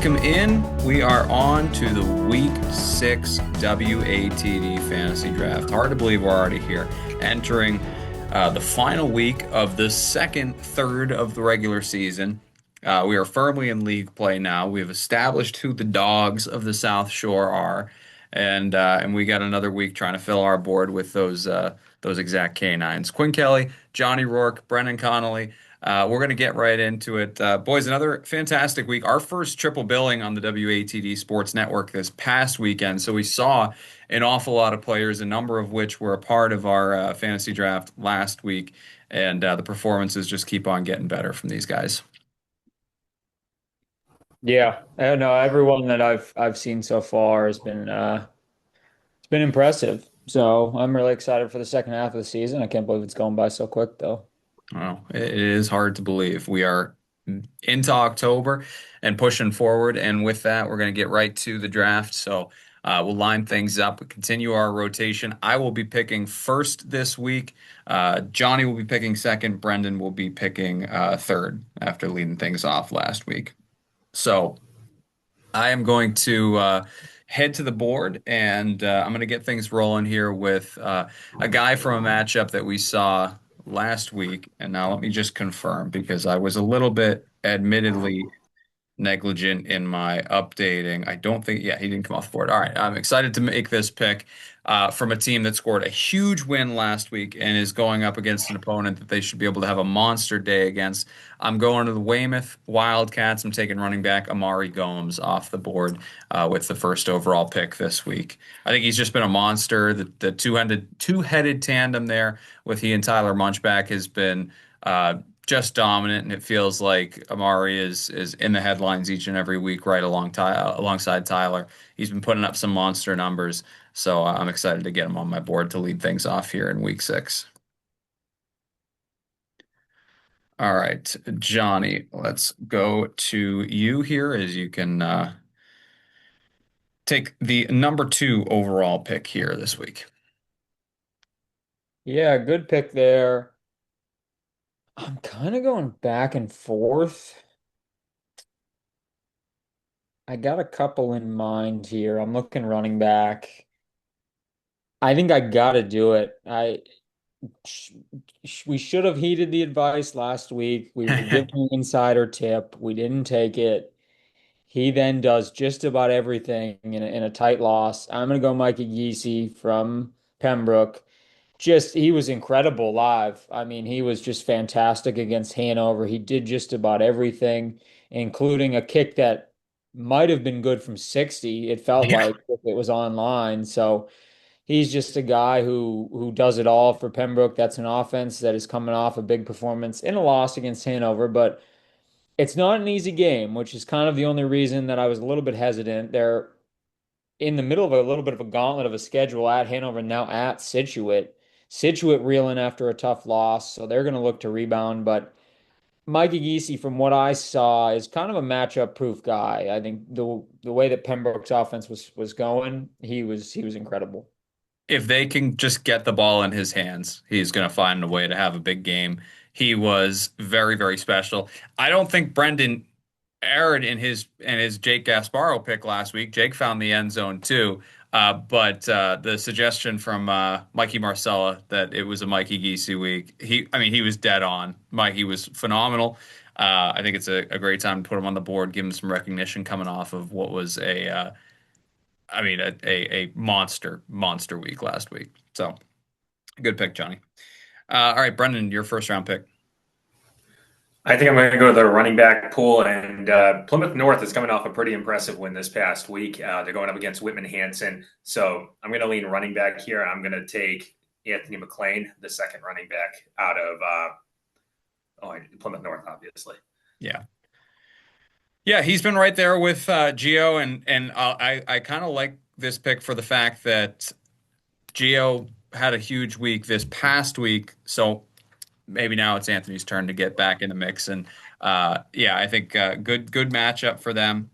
Welcome in. We are on to the Week 6 WATD Fantasy Draft. Hard to believe we're already here, entering the final week of the second third of the regular season. We are firmly in league play now. We have established who the dogs of the South Shore are, and we got another week trying to fill our board with those exact canines. Quinn Kelly, Johnny Rourke, Brendan Connolly. We're going to get right into it. Boys, another fantastic week. Our first triple billing on the WATD Sports Network this past weekend. So we saw an awful lot of players, a number of which were a part of our fantasy draft last week. And the performances just keep on getting better from these guys. Yeah, I know everyone that I've seen so far has been it's been impressive. So I'm really excited for the second half of the season. I can't believe it's going by so quick though. Well, it is hard to believe. We are into October and pushing forward. And with that, we're going to get right to the draft. So we'll line things up, continue our rotation. I will be picking first this week. Johnny will be picking second. Brendan will be picking third after leading things off last week. So I am going to head to the board and I'm going to get things rolling here with a guy from a matchup that we saw last week. And now let me just confirm because I was a little bit admittedly negligent in my updating. I don't think, yeah, he didn't come off the board. All right, I'm excited to make this pick from a team that scored a huge win last week and is going up against an opponent that they should be able to have a monster day against. I'm going to the Weymouth Wildcats. I'm taking running back Amari Gomes off the board with the first overall pick this week. I think he's just been a monster. The two-headed tandem there with he and Tyler Munchback has been just dominant, and it feels like Amari is in the headlines each and every week, right alongside Tyler. He's been putting up some monster numbers, so I'm excited to get him on my board to lead things off here in week 6. All right, Johnny, let's go to you here as you can take the number 2 overall pick here this week. Yeah, good pick there. I'm kind of going back and forth. I got a couple in mind here. I'm looking running back. I think I got to do it. Sh we should have heeded the advice last week. We were given an insider tip. We didn't take it. He then does just about everything in a tight loss. I'm going to go Mikey Gesey from Pembroke. Just, he was incredible live. I mean, he was just fantastic against Hanover. He did just about everything, including a kick that might have been good from 60. It felt Yeah. like if it was online. So he's just a guy who does it all for Pembroke. That's an offense that is coming off a big performance in a loss against Hanover, but it's not an easy game, which is kind of the only reason that I was a little bit hesitant. They're in the middle of a little bit of a gauntlet of a schedule at Hanover, now at Scituate. Scituate reeling after a tough loss, so they're going to look to rebound. But Mikey Gesey, from what I saw, is kind of a matchup proof guy. I think the way that Pembroke's offense was going, he was incredible. If they can just get the ball in his hands, he's going to find a way to have a big game. He was very, very special. I don't think Brendan erred in his Jake Gasparo pick last week. Jake found the end zone too. But the suggestion from Mikey Marcella that it was a Mikey Gesey week, I mean, he was dead on. Mikey was phenomenal. I think it's a great time to put him on the board, give him some recognition coming off of what was I mean, a monster week last week. So good pick, Johnny. All right, Brendan, your first round pick. I think I'm going to go to the running back pool, and Plymouth North is coming off a pretty impressive win this past week. They're going up against Whitman Hanson, so I'm going to lean running back here. I'm going to take Anthony McLean, the second running back out of Plymouth North, obviously. Yeah. Yeah, he's been right there with Gio, and I kind of like this pick for the fact that Gio had a huge week this past week, so maybe now it's Anthony's turn to get back in the mix. And yeah, I think good matchup for them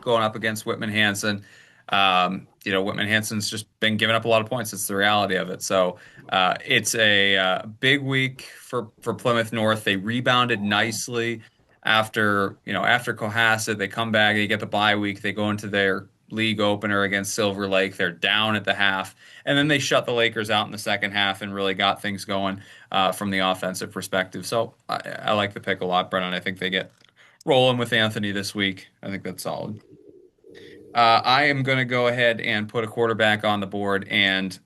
going up against Whitman Hanson. Whitman Hanson's just been giving up a lot of points. It's the reality of it. So it's a big week for Plymouth North. They rebounded nicely after Cohasset, they come back, they get the bye week, they go into their league opener against Silver Lake. They're down at the half, and then they shut the Lakers out in the second half and really got things going from the offensive perspective. So I like the pick a lot, Brennan. I think they get rolling with Anthony this week. I think that's solid. I am going to go ahead and put a quarterback on the board, and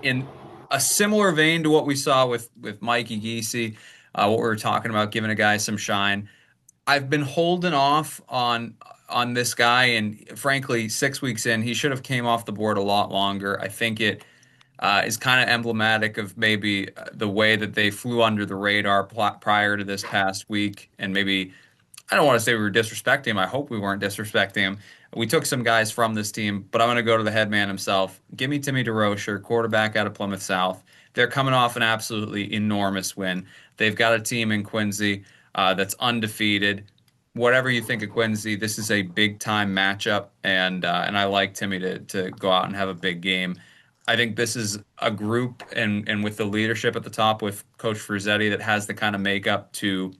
in a similar vein to what we saw with Mikey Geesey, what we were talking about, giving a guy some shine. I've been holding off on this guy, and frankly, 6 weeks in, he should have came off the board a lot longer. I think it is kind of emblematic of maybe the way that they flew under the radar prior to this past week, and maybe I don't want to say we were disrespecting him. I hope we weren't disrespecting him. We took some guys from this team, but I'm going to go to the head man himself. Give me Timmy DeRocher, quarterback out of Plymouth South. They're coming off an absolutely enormous win. They've got a team in Quincy that's undefeated. Whatever you think of Quincy, this is a big time matchup, and I like Timmy to go out and have a big game. I think this is a group and with the leadership at the top with Coach Frizzetti that has the kind of makeup to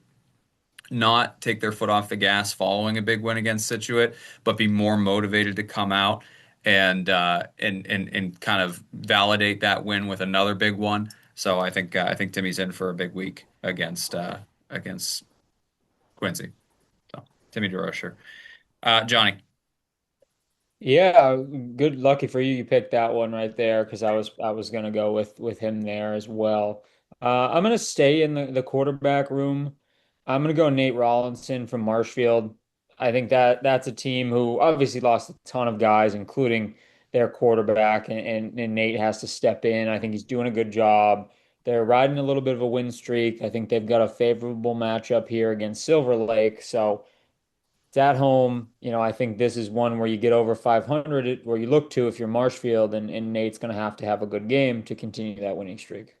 not take their foot off the gas following a big win against Situate, but be more motivated to come out and kind of validate that win with another big one. So I think Timmy's in for a big week against Quincy. So Timmy DeRocher. Johnny. Yeah, good lucky for you. You picked that one right there because I was gonna go with him there as well. I'm gonna stay in the quarterback room. I'm gonna go Nate Rollinson from Marshfield. I think that's a team who obviously lost a ton of guys, including their quarterback, and Nate has to step in. I think he's doing a good job. They're riding a little bit of a win streak. I think they've got a favorable matchup here against Silver Lake, so. It's at home. I think this is one where you get over 500, where you look to if you're Marshfield, and Nate's going to have a good game to continue that winning streak.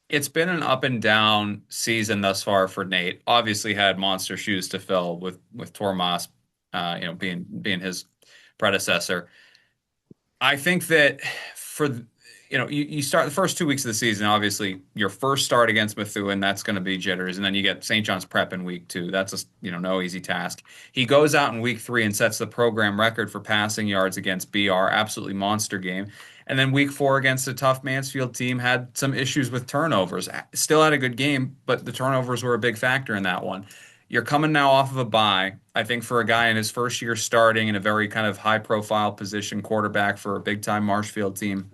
It's been an up and down season thus far for Nate. Obviously had monster shoes to fill with Tormas, being his predecessor. I think that you start the first 2 weeks of the season, obviously your first start against Methuen, that's going to be jitters. And then you get St. John's Prep in week 2. That's no easy task. He goes out in week 3 and sets the program record for passing yards against BR. Absolutely monster game. And then week 4 against a tough Mansfield team had some issues with turnovers. Still had a good game, but the turnovers were a big factor in that one. You're coming now off of a bye. I think for a guy in his first year starting in a very kind of high profile position, quarterback for a big time Marshfield team,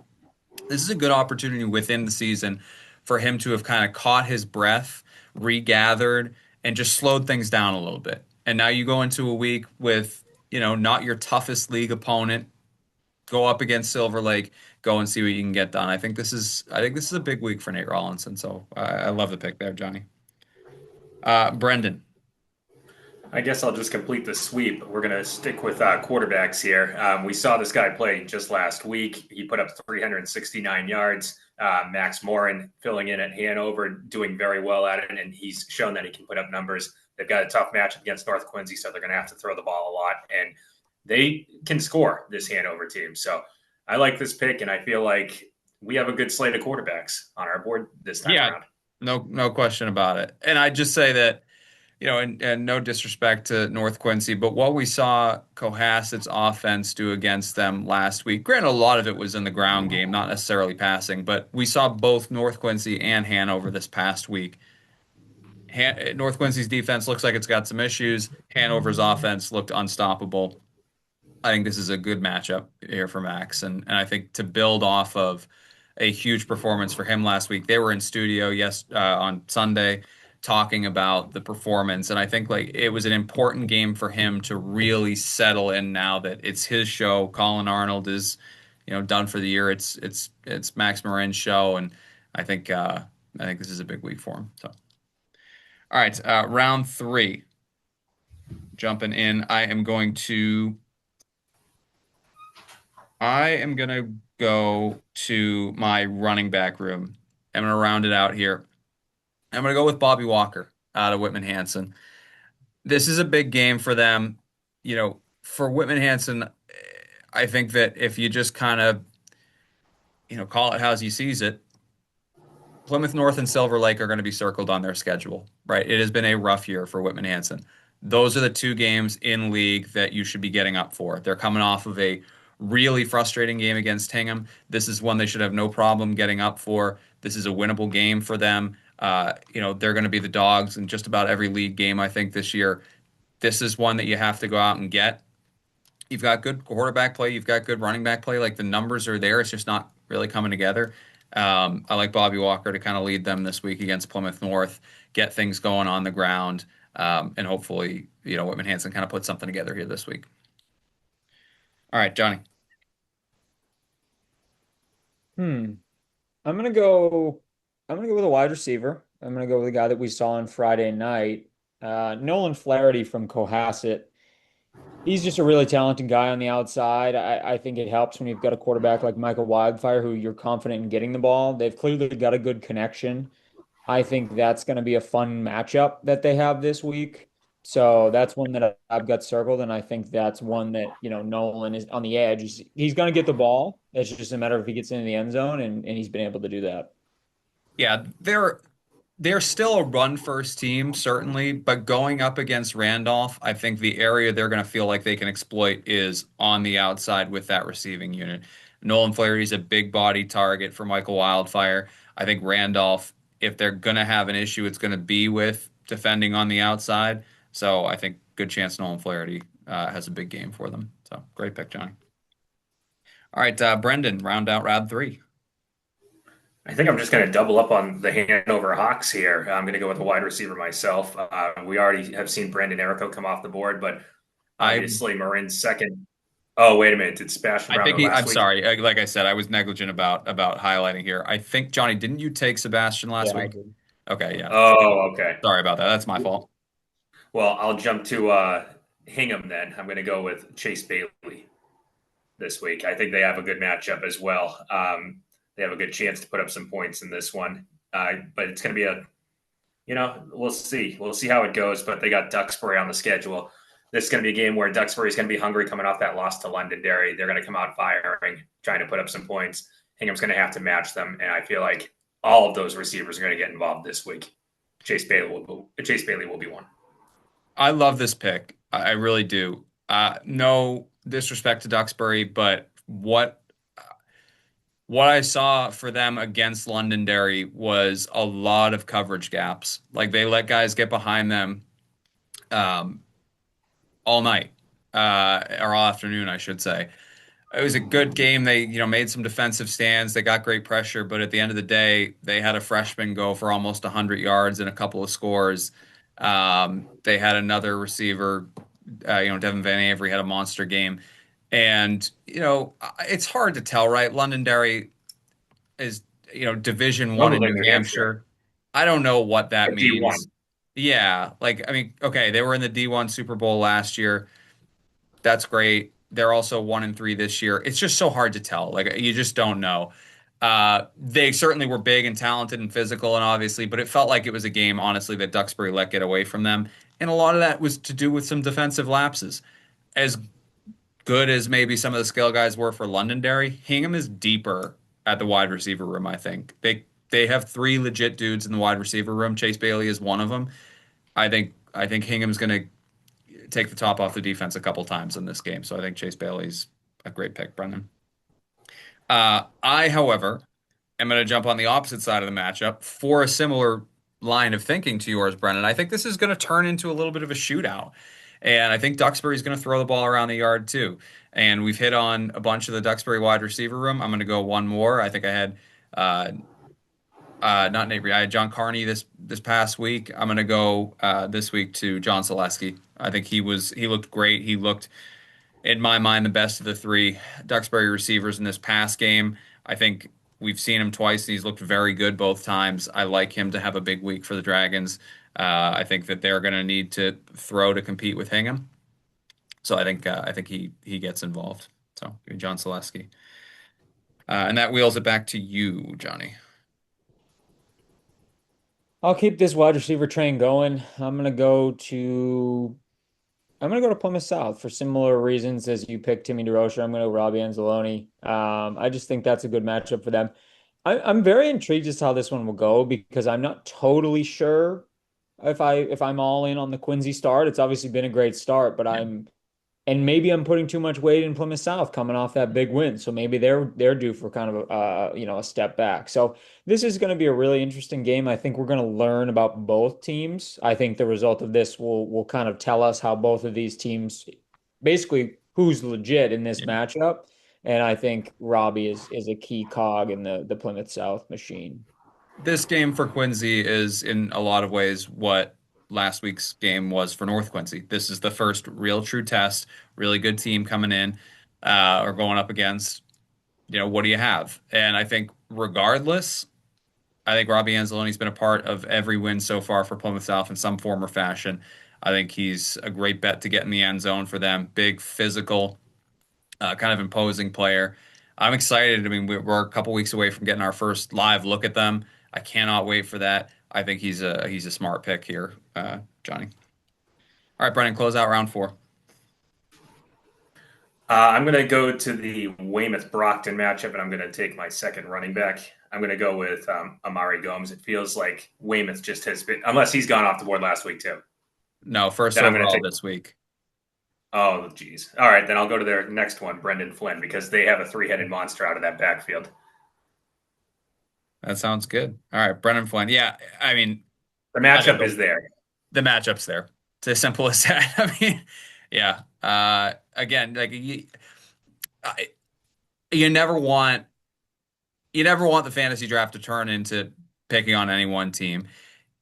this is a good opportunity within the season for him to have kind of caught his breath, regathered, and just slowed things down a little bit. And now you go into a week with, not your toughest league opponent. Go up against Silver Lake, go and see what you can get done. I think this is a big week for Nate Rollinson. So I love the pick there, Johnny. Brendan. I guess I'll just complete the sweep. We're going to stick with quarterbacks here. We saw this guy play just last week. He put up 369 yards. Max Morin filling in at Hanover, doing very well at it, and he's shown that he can put up numbers. They've got a tough matchup against North Quincy, so they're going to have to throw the ball a lot, and they can score, this Hanover team. So I like this pick, and I feel like we have a good slate of quarterbacks on our board this time Yeah, around. no question about it. And I just say that, and no disrespect to North Quincy, but what we saw Cohasset's offense do against them last week, granted, a lot of it was in the ground game, not necessarily passing, but we saw both North Quincy and Hanover this past week. North Quincy's defense looks like it's got some issues. Hanover's offense looked unstoppable. I think this is a good matchup here for Max, and I think to build off of a huge performance for him last week. They were in studio on Sunday talking about the performance, and I think like it was an important game for him to really settle in now that it's his show. Colin Arnold is, done for the year. It's Max Marin's show, and I think I think this is a big week for him. So, all right, round 3, jumping in. I am gonna go to my running back room. I'm gonna round it out here. I'm gonna go with Bobby Walker out of Whitman Hanson. This is a big game for them. For Whitman Hanson, I think that if you just kind of, call it how he sees it, Plymouth North and Silver Lake are going to be circled on their schedule, right? It has been a rough year for Whitman Hanson. Those are the two games in league that you should be getting up for. They're coming off of a really frustrating game against Hingham. This is one they should have no problem getting up for. This is a winnable game for them. They're going to be the dogs in just about every league game, I think, this year. This is one that you have to go out and get. You've got good quarterback play. You've got good running back play. Like the numbers are there. It's just not really coming together. I like Bobby Walker to kind of lead them this week against Plymouth North, get things going on the ground, and hopefully, Whitman Hanson kind of put something together here this week. All right, Johnny. Hmm. I'm gonna go. I'm gonna go with a wide receiver. I'm gonna go with a guy that we saw on Friday night, Nolan Flaherty from Cohasset. He's just a really talented guy on the outside. I think it helps when you've got a quarterback like Michael Wildfire, who you're confident in getting the ball. They've clearly got a good connection. I think that's going to be a fun matchup that they have this week. So that's one that I've got circled, and I think that's one that, Nolan is on the edge. He's going to get the ball. It's just a matter of if he gets into the end zone, and he's been able to do that. Yeah, they're still a run first team, certainly, but going up against Randolph, I think the area they're going to feel like they can exploit is on the outside with that receiving unit. Nolan Flaherty's a big body target for Michael Wildfire. I think Randolph, if they're going to have an issue, it's going to be with defending on the outside. So I think good chance Nolan Flaherty has a big game for them. So great pick, Johnny. All right, Brendan, round out round three. I think I'm just going to double up on the Hanover Hawks here. I'm going to go with a wide receiver myself. We already have seen Brandon Errico come off the board, but I obviously Marin's second. Oh, wait a minute. Did Sebastian I Brown think go last I'm week? sorry. Like I said, I was negligent about highlighting here. I think Johnny, didn't you take Sebastian last Yeah, I week? did. Okay, yeah. Oh, okay. Sorry about that. That's my fault. Well, I'll jump to Hingham then. I'm going to go with Chase Bailey this week. I think they have a good matchup as well. They have a good chance to put up some points in this one. But it's going to be we'll see. We'll see how it goes. But they got Duxbury on the schedule. This is going to be a game where Duxbury is going to be hungry coming off that loss to Londonderry. They're going to come out firing, trying to put up some points. Hingham's going to have to match them. And I feel like all of those receivers are going to get involved this week. Chase Bailey will be one. I love this pick. I really do. No disrespect to Duxbury, but what I saw for them against Londonderry was a lot of coverage gaps. Like they let guys get behind them um, all night or all afternoon, I should say. It was a good game. They, made some defensive stands. They got great pressure, but at the end of the day, they had a freshman go for almost 100 yards and a couple of scores. They had another receiver, Devin Van Avery had a monster game. And, it's hard to tell, right? Londonderry is, Division Oh, One but in like New New Hampshire, Hampshire. I don't know what that D1. means. Yeah, like I mean, okay, they were in the D1 Super Bowl last year. That's great. They're also 1-3 this year. It's just so hard to tell. Like you just don't know. They certainly were big and talented and physical and obviously, but it felt like it was a game, honestly, that Duxbury let get away from them. And a lot of that was to do with some defensive lapses. As good as maybe some of the skill guys were for Londonderry, Hingham is deeper at the wide receiver room, I think. They have three legit dudes in the wide receiver room. Chase Bailey is one of them. I think Hingham's going to take the top off the defense a couple times in this game. So I think Chase Bailey's a great pick, Brendan. However, am going to jump on the opposite side of the matchup for a similar line of thinking to yours, Brendan. I think this is going to turn into a little bit of a shootout. And I think Duxbury's going to throw the ball around the yard too. And we've hit on a bunch of the Duxbury wide receiver room. I'm going to go one more. I think I had uh, not Nate Reed. I had John Carney this past week. I'm going to go this week to John Selesky. I think he looked great. He looked in my mind, the best of the three Duxbury receivers in this past game. I think we've seen him twice, and he's looked very good both times. I like him to have a big week for the Dragons. I think that they're going to need to throw to compete with Hingham. So I think he gets involved. So give me John Selesky. And that wheels it back to you, Johnny. I'll keep this wide receiver train going. I'm gonna go to Plymouth South for similar reasons as you picked Timmy DeRocher. I'm gonna go Robbie Anzalone. I just think that's a good matchup for them. I'm very intrigued as to how this one will go because I'm not totally sure if I'm all in on the Quincy start. It's obviously been a great start, but Yeah. and maybe I'm putting too much weight in Plymouth South coming off that big win. So maybe they're due for kind of a step back. So this is going to be a really interesting game. I think we're going to learn about both teams. I think the result of this will kind of tell us how both of these teams basically who's legit in this Yeah. matchup. And I think Robbie is a key cog in the Plymouth South machine. This game for Quincy is in a lot of ways what last week's game was for North Quincy. This is the first real true test, really good team coming in, or going up against, what do you have? And I think regardless, I think Robbie Anzaloni's been a part of every win so far for Plymouth South in some form or fashion. I think he's a great bet to get in the end zone for them. Big, physical, kind of imposing player. I'm excited. I mean, we're a couple weeks away from getting our first live look at them. I cannot wait for that. I think he's a smart pick here, Johnny. All right, Brennan, close out round four. I'm going to go to the Weymouth Brockton matchup, and I'm going to take my second running back. I'm going to go with Amari Gomes. It feels like Weymouth just has been, unless he's gone off the board last week too. No, first Then I'm going to overall take. this week. Oh, geez. All right, then I'll go to their next one, Brendan Flynn, because they have a three-headed monster out of that backfield. That sounds good. All right, Brennan Flynn. Yeah, I mean, The I think matchup is there. the matchup's there. It's as simple as that. I mean, yeah. Again, like I- you never want the fantasy draft to turn into picking on any one team.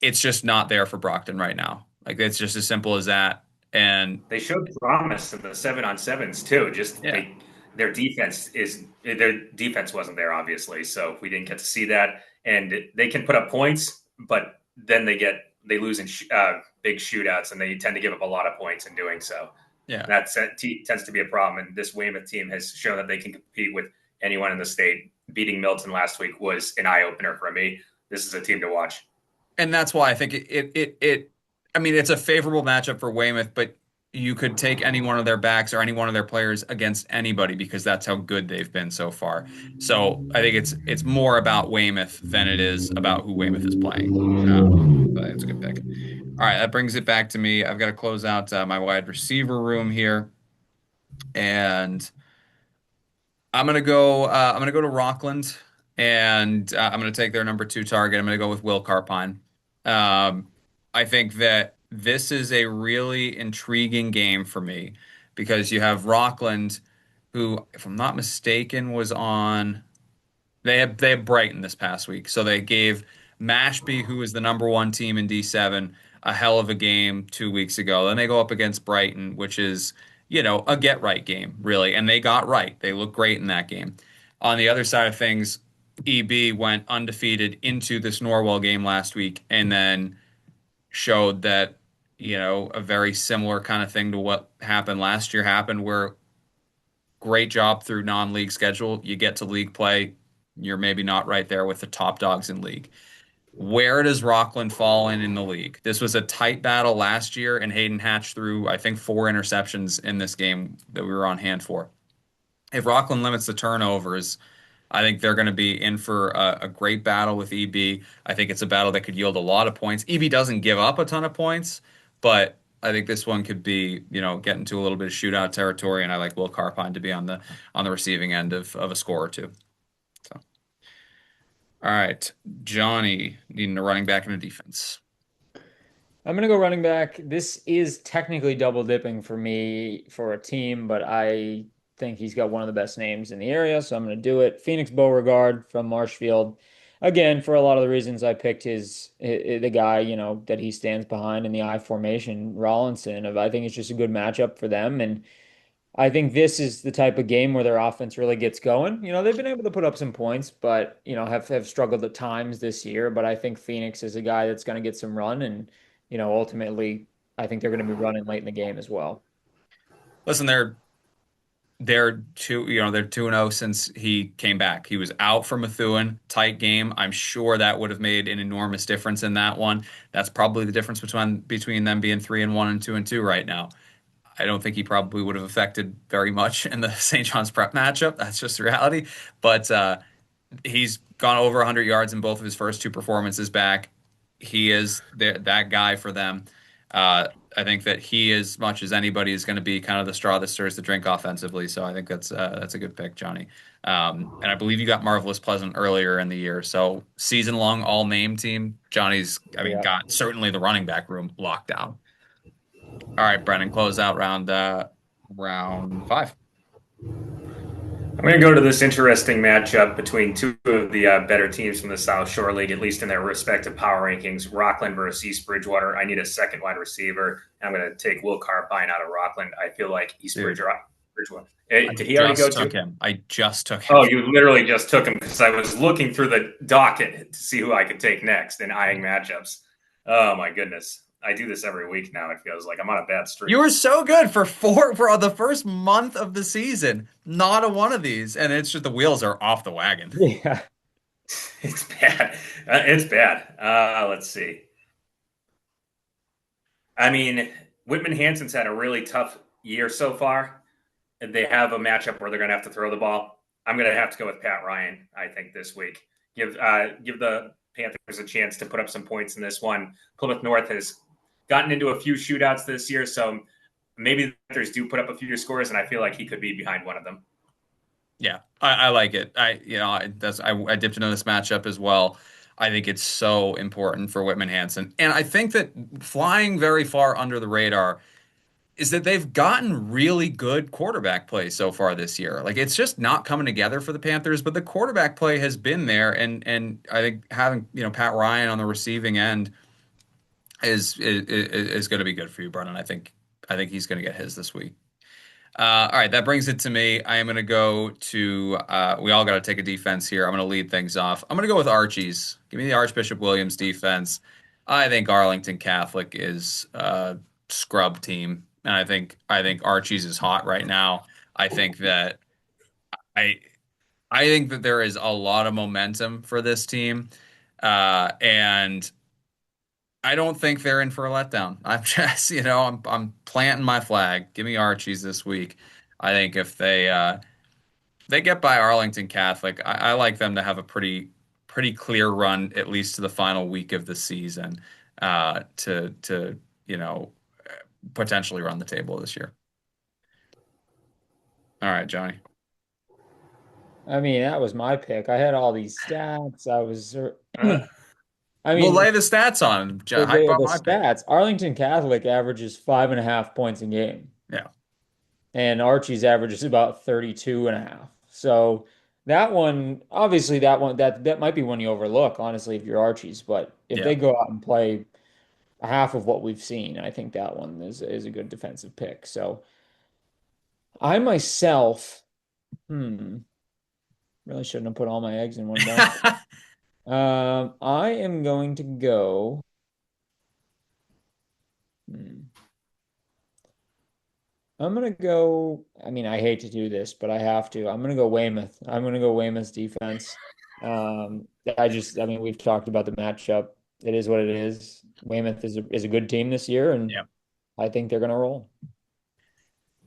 It's just not there for Brockton right now. Like it's just as simple as that. And They showed promise in the 7-on-7s too. Just yeah, their defense wasn't there obviously, so we didn't get to see that. And they can put up points, but then they lose in big shootouts, and they tend to give up a lot of points in doing so. yeah. Tends to be a problem. And this Weymouth team has shown that they can compete with anyone in the state. Beating Milton last week was an eye opener for me. This is a team to watch. And that's why I think I mean, it's a favorable matchup for Weymouth, but you could take any one of their backs or any one of their players against anybody because that's how good they've been so far. So I think it's more about Weymouth than it is about who Weymouth is playing. So I think it's a good pick. All right, that brings it back to me. I've got to close out my wide receiver room here, and I'm gonna go to Rockland, and I'm gonna take their number two target. I'm gonna go with Will Carpine. Um, I think that this is a really intriguing game for me because you have Rockland, who, if I'm not mistaken, was on. They had Brighton this past week, so they gave Mashpee, who is the number one team in D7, a hell of a game 2 weeks ago. Then they go up against Brighton, which is, a get right game, really, and they got right. They look great in that game. On the other side of things, EB went undefeated into this Norwell game last week, and then showed that, a very similar kind of thing to what happened last year happened, where great job through non-league schedule. You get to league play, you're maybe not right there with the top dogs in league. Where does Rockland fall in the league? This was a tight battle last year, and Hayden Hatch threw, I think, 4 interceptions in this game that we were on hand for. If Rockland limits the turnovers, I think they're going to be in for a great battle with EB. I think it's a battle that could yield a lot of points. EB doesn't give up a ton of points, but I think this one could be, get into a little bit of shootout territory, and I like Will Carpine to be on the receiving end of a score or two. So, all right, Johnny needing a running back and a defense. I'm gonna go running back. This is technically double dipping for me for a team, but I think he's got one of the best names in the area, so I'm gonna do it. Phoenix Beauregard from Marshfield. Again, for a lot of the reasons I picked the guy, that he stands behind in the I formation, Rollinson. I think it's just a good matchup for them, and I think this is the type of game where their offense really gets going. They've been able to put up some points, but have struggled at times this year. But I think Phoenix is a guy that's going to get some run, and ultimately, I think they're going to be running late in the game as well. Listen, they're 2-0 since he came back. He was out for Methuen, tight game. I'm sure that would have made an enormous difference in that one. That's probably the difference between them being 3-1 and 2-2 right now. I don't think he probably would have affected very much in the St. John's Prep matchup. That's just reality. But He's gone over 100 yards in both of his first two performances back. He is that guy for them. I think that he, as much as anybody, is going to be kind of the straw that stirs the drink offensively. So I think that's a good pick, Johnny. And I believe you got Marvelous Pleasant earlier in the year. So season long all name team. Johnny's, I mean, Yeah. got certainly the running back room locked down. All right, Brennan, close out round five. I'm going to go to this interesting matchup between two of the better teams from the South Shore League, at least in their respective power rankings. Rockland versus East Bridgewater. I need a second wide receiver. I'm going to take Will Carpine out of Rockland. I feel like East Dude, Bridgewater. Hey, I did he already go just took to? him. I just took him. Oh, you literally just took him because I was looking through the docket to see who I could take next and eyeing matchups. Oh my goodness. I do this every week now. It feels like I'm on a bad You streak. were so good for the first month of the season. Not a one of these, and it's just the wheels are off the wagon. Yeah. It's bad. It's bad. Let's see. I mean, Whitman Hanson's had a really tough year so far. They have a matchup where they're going to have to throw the ball. I'm going to have to go with Pat Ryan, I think, this week. Give the Panthers a chance to put up some points in this one. Plymouth North has gotten into a few shootouts this year, so maybe the Panthers do put up a few scores, and I feel like he could be behind one of them. Yeah, I like it. I dipped into this matchup as well. I think it's so important for Whitman Hanson, and I think that flying very far under the radar is that they've gotten really good quarterback play so far this year. Like it's just not coming together for the Panthers, but the quarterback play has been there, and I think having Pat Ryan on the receiving end is going to be good for you, Brennan. I think he's going to get his this week. All right, that brings it to me. I am going to go to. We all got to take a defense here. I'm going to lead things off. I'm going to go with Archie's. Give me the Archbishop Williams defense. I think Arlington Catholic is a scrub team, and I think Archie's is hot right now. I think that I I think that there is a lot of momentum for this team, and I don't think they're in for a letdown. I'm just, I'm planting my flag. Give me Archie's this week. I think if they get by Arlington Catholic, I like them to have a pretty clear run at least to the final week of the season, to potentially run the table this year. All right, Johnny. I mean, that was my pick. I had all these stats. Uh, I We'll mean, lay the stats on 'em. the, Hype the up the my pick. stats. Arlington Catholic averages 5.5 points a game, Yeah. and Archie's average is about 32 and a half. So that one, obviously, that might be one you overlook, honestly, if you're Archie's. But if Yeah. they go out and play half of what we've seen, I think that one is a good defensive pick. So I myself, hmm, really shouldn't have put all my eggs in one basket. I am going to go. Hmm, I'm gonna go. I mean, I hate to do this, but I have to. I'm gonna go Weymouth. I'm gonna go Weymouth's defense. I mean, we've talked about the matchup. It is what it is. Weymouth is a good team this year, and Yep. I think they're gonna roll.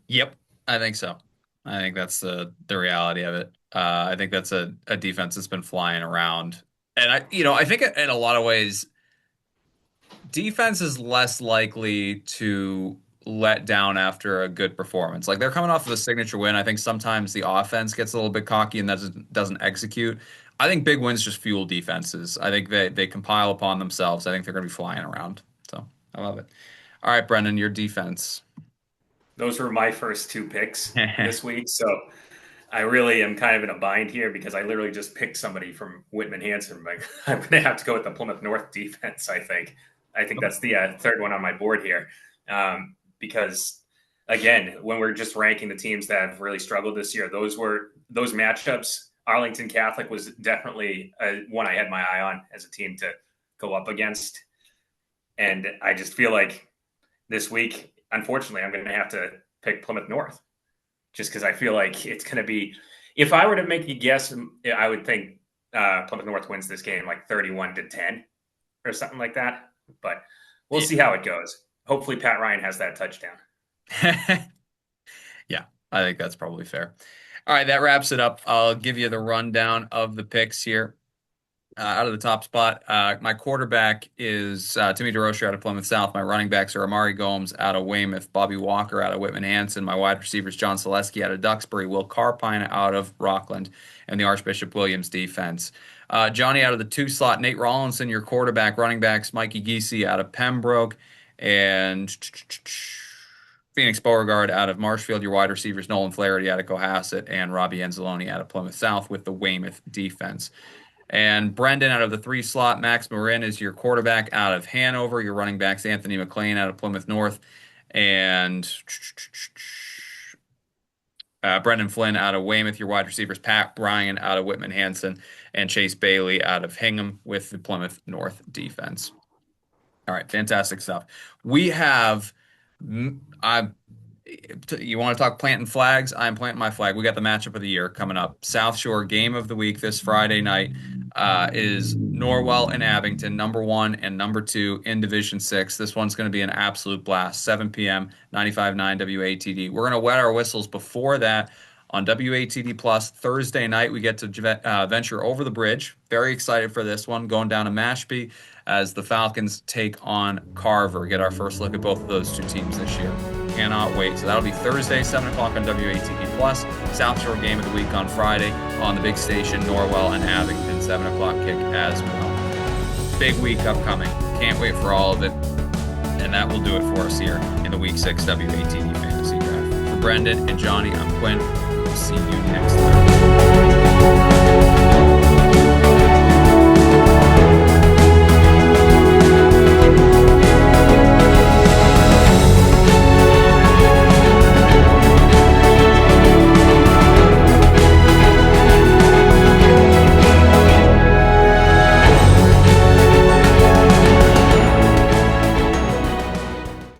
Yep. I think so. I think that's the reality of it. I think that's a defense that's been flying around. And I think in a lot of ways, defense is less likely to let down after a good performance. Like they're coming off of a signature win. I think sometimes the offense gets a little bit cocky and doesn't execute. I think big wins just fuel defenses. I think they compile upon themselves. I think they're going to be flying around. So I love it. All right, Brendan, your defense. those were my first two picks this week. So I really am kind of in a bind here because I literally just picked somebody from Whitman Hanson. But I'm going to have to go with the Plymouth North defense, I think. I think that's the third one on my board here. Because, again, when we're just ranking the teams that have really struggled this year, those matchups. Arlington Catholic was definitely one I had my eye on as a team to go up against. And I just feel like this week, unfortunately, I'm going to have to pick Plymouth North just because I feel like it's going to be. If I were to make a guess, I would think Plymouth North wins this game like 31-10 or something like that. But we'll Yeah. see how it goes. Hopefully, Pat Ryan has that touchdown. Yeah, I think that's probably fair. All right, that wraps it up. I'll give you the rundown of the picks here. Out of the top spot, my quarterback is Timmy DeRocher out of Plymouth South. My running backs are Amari Gomes out of Weymouth, Bobby Walker out of Whitman Hanson. My wide receivers, John Selesky out of Duxbury, Will Carpine out of Rockland, and the Archbishop Williams defense. Johnny out of the 2 slot, Nate Rollinson, your quarterback. Running backs, Mikey Giese out of Pembroke, and Phoenix Beauregard out of Marshfield. Your wide receivers, Nolan Flaherty out of Cohasset, and Robbie Enzaloni out of Plymouth South with the Weymouth defense. And Brendan out of the 3 slot, Max Marin is your quarterback out of Hanover. Your running backs, Anthony McLean out of Plymouth North, and Brendan Flynn out of Weymouth. Your wide receivers, Pat Bryan out of Whitman Hanson, and Chase Bailey out of Hingham with the Plymouth North defense. All right, fantastic stuff. We have, you want to talk planting flags? I'm planting my flag. We got the matchup of the year coming up. South Shore game of the week this Friday night is Norwell and Abington, number 1 and number 2 in Division 6. This one's going to be an absolute blast. 7 p.m., 95.9 WATD. We're going to wet our whistles before that on WATD Plus. Thursday night, we get to venture over the bridge. Very excited for this one, going down to Mashpee as the Falcons take on Carver. Get our first look at both of those 2 teams this year. Cannot wait. So that'll be Thursday, 7 o'clock on WATD Plus. South Shore game of the week on Friday on the big station, Norwell and Abington, 7 o'clock kick as well. Big week upcoming. Can't wait for all of it. And that will do it for us here in the Week 6 WATD Fantasy Draft. For Brendan and Johnny, I'm Quinn. We'll see you next time.